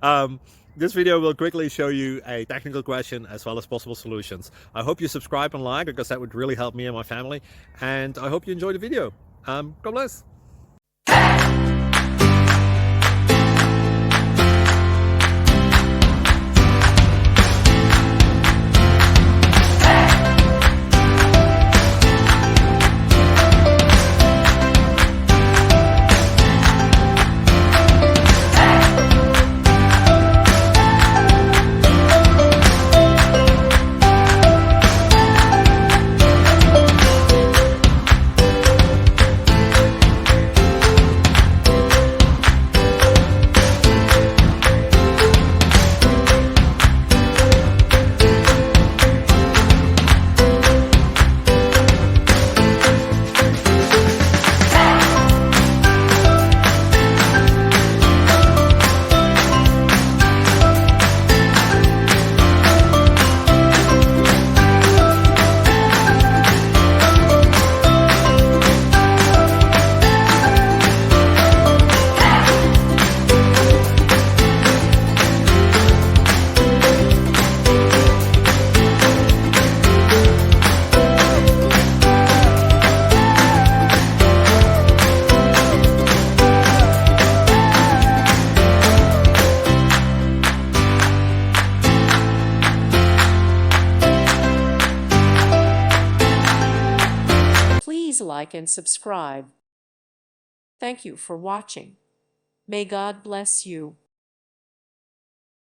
um, this video will quickly show you a technical question as well as possible solutions. I hope you subscribe and like, because that would really help me and my family. And I hope you enjoy the video. God bless. Please like and subscribe. Thank you for watching. May God bless you.